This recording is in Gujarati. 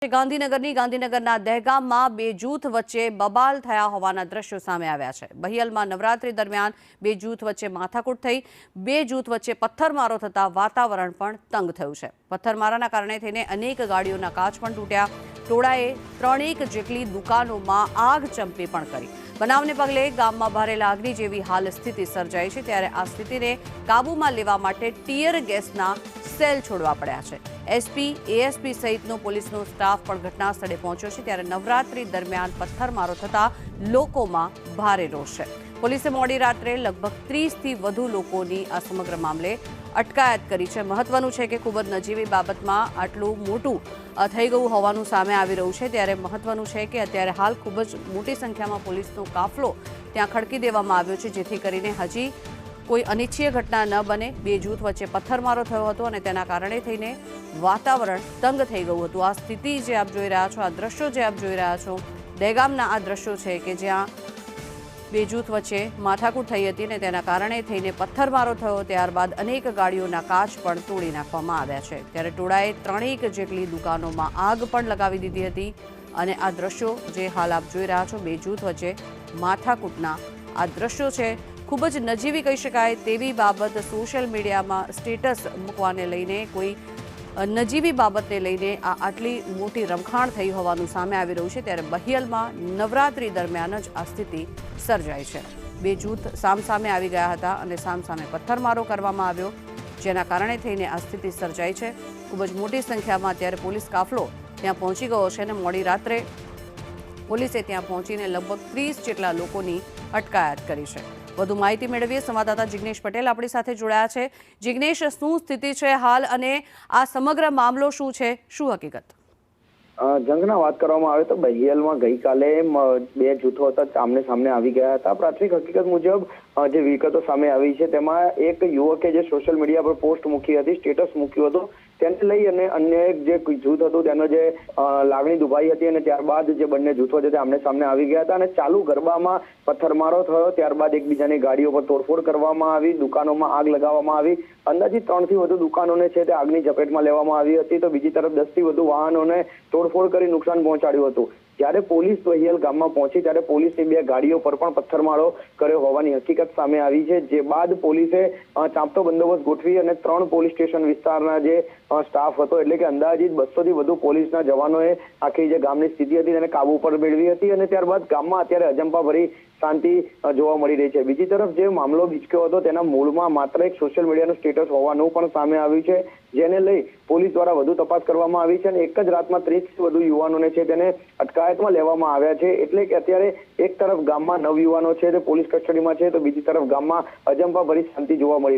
ગાંધીનગરના દહેગામમાં બે જૂથ વચ્ચે બબાલ થયા હોવાના દ્રશ્યો સામે આવ્યા છે। બહિયલમાં નવરાત્રી દરમિયાન બે જૂથ વચ્ચે માથાકૂટ થઈ, બે જૂથ વચ્ચે પથ્થરમારો થતા વાતાવરણ પણ તંગ થયું છે। પથ્થરમારાના કારણે થઈને અનેક ગાડીઓના કાચ પણ તૂટ્યા। ટોળાએ 3 જેટલી દુકાનોમાં આગ ચંપી પણ કરી। બનાવને પગલે ગામમાં ભારે લાગણી જેવી હાલ સ્થિતિ સર્જાઈ છે। ત્યારે આ સ્થિતિને કાબૂમાં લેવા માટે ટીયર ગેસના સેલ છોડવા પડ્યા છે। એસપી, એએસપી સહિતનો પોલીસનો સ્ટાફ પણ ઘટના સ્થળે પહોંચ્યો છે। ત્યારે નવરાત્રી દરમિયાન પથ્થરમારો થતા લોકોમાં ભારે રોષ છે। પોલીસે મોડી રાત્રે લગભગ 30થી વધુ લોકોની આ સમગ્ર મામલે અટકાયત કરી છે। મહત્વનું છે કે ખૂબ જ નજીવી બાબતમાં આટલું મોટું થઈ ગયું હોવાનું સામે આવી રહ્યું છે। ત્યારે મહત્વનું છે કે અત્યારે હાલ ખૂબ જ મોટી સંખ્યામાં પોલીસનો કાફલો ત્યાં ખડકી દેવામાં આવ્યો છે, જેથી કરીને હજી કોઈ અનિચ્છનીય ઘટના ન બને। બે જૂથ વચ્ચે પથ્થરમારો થયો હતો અને તેના કારણે થઈને વાતાવરણ તંગ થઈ ગયું હતું। આ સ્થિતિ જે આપ જોઈ રહ્યા છો, આ દ્રશ્યો જે આપ જોઈ રહ્યા છો, દહેગામના આ દ્રશ્યો છે કે જ્યાં બે જૂથ વચ્ચે માથાકૂટ થઈ હતી અને તેના કારણે થઈને પથ્થરમારો થયો। ત્યારબાદ અનેક ગાડીઓના કાચ પણ તોડી નાખવામાં આવ્યા છે। ત્યારે ટોળાએ 3 જેટલી દુકાનોમાં આગ પણ લગાવી દીધી હતી અને આ દ્રશ્યો જે હાલ આપ જોઈ રહ્યા છો, બે જૂથ વચ્ચે માથાકૂટના આ દ્રશ્યો છે। ખૂબ જ નજીવી કહી શકાય તેવી બાબત સોશિયલ મીડિયામાં સ્ટેટસ મૂકવાને લઈને, કોઈ નજીવી બાબતને લઈને આટલી મોટી રમખાણ થઈ હોવાનું સામે આવી રહ્યું છે। ત્યારે બહિયલમાં નવરાત્રી દરમિયાન જ આ સ્થિતિ સર્જાઈ છે। બે જૂથ સામસામે આવી ગયા હતા અને સામસામે પથ્થરમારો કરવામાં આવ્યો, જેના કારણે થઈને આ સ્થિતિ સર્જાઈ છે। ખૂબ જ મોટી સંખ્યામાં અત્યારે પોલીસ કાફલો ત્યાં પહોંચી ગયો છે અને મોડી રાત્રે પોલીસે ત્યાં પહોંચીને લગભગ 30 જેટલા લોકોની અટકાયત કરી છે। વધુ માહિતી મેળવીએ, સંવાદદાતા જિગ્નેશ પટેલ આપણી સાથે જોડાયા છે। જિગ્નેશ, શું સ્થિતિ છે હાલ અને આ સમગ્ર મામલો શું છે, શું હકીકત? જંગના વાત કરવામાં આવે તો બહિયલમાં ગઈકાલે બે જૂથો હતા, આમને સામને આવી ગયા હતા। પ્રાથમિક હકીકત મુજબ જે વિગતો સામે આવી છે તેમાં એક યુવકે જે સોશિયલ મીડિયા પર પોસ્ટ મૂકી હતી, સ્ટેટસ મૂક્યું હતું, તેને લઈ અને અન્ય એક જે જૂથ હતું તેનો જે લાગણી દુભાઈ હતી અને ત્યારબાદ જે બંને જૂથો છે તે આમને સામને આવી ગયા હતા અને ચાલુ ગરબામાં પથ્થરમારો થયો। ત્યારબાદ એકબીજાની ગાડીઓ પર તોડફોડ કરવામાં આવી, દુકાનોમાં આગ લગાવવામાં આવી। અંદાજિત 3થી વધુ દુકાનોને છે તે આગની ઝપેટમાં લેવામાં આવી હતી, તો બીજી તરફ 10થી વધુ વાહનોને તોડફોડ કરી નુકસાન પહોંચાડ્યું હતું। જ્યારે પોલીસ બહિયલ ગામમાં પહોંચી ત્યારે પોલીસની 2 ગાડીઓ પર પણ પથ્થરમારો કર્યો હોવાની હકીકત સામે આવી છે। જે બાદ પોલીસે ચાંપતો બંદોબસ્ત ગોઠવી અને 3 પોલીસ સ્ટેશન વિસ્તારના જે સ્ટાફ હતો, એટલે કે અંદાજિત 200થી વધુ પોલીસના જવાનોએ આખી જે ગામની સ્થિતિ હતી તેને કાબુ પર મેળવી હતી અને ત્યારબાદ ગામમાં અત્યારે અજંપાભરી શાંતિ જોવા મળી રહી છે। બીજી તરફ જે મામલો બીચક્યો હતો તેના મૂળમાં માત્ર એક સોશિયલ મીડિયાનું સ્ટેટસ હોવાનું પણ સામે આવ્યું છે, જેને લઈ પોલીસ દ્વારા વધુ તપાસ કરવામાં આવી છે અને એક જ રાતમાં 30થી વધુ યુવાનોને છે તેને અટકાયતમાં લેવામાં આવ્યા છે। એટલે કે અત્યારે એક તરફ ગામમાં 9 યુવાનો છે તે પોલીસ કસ્ટડીમાં છે, તો બીજી તરફ ગામમાં અજંપાભરી શાંતિ જોવા મળી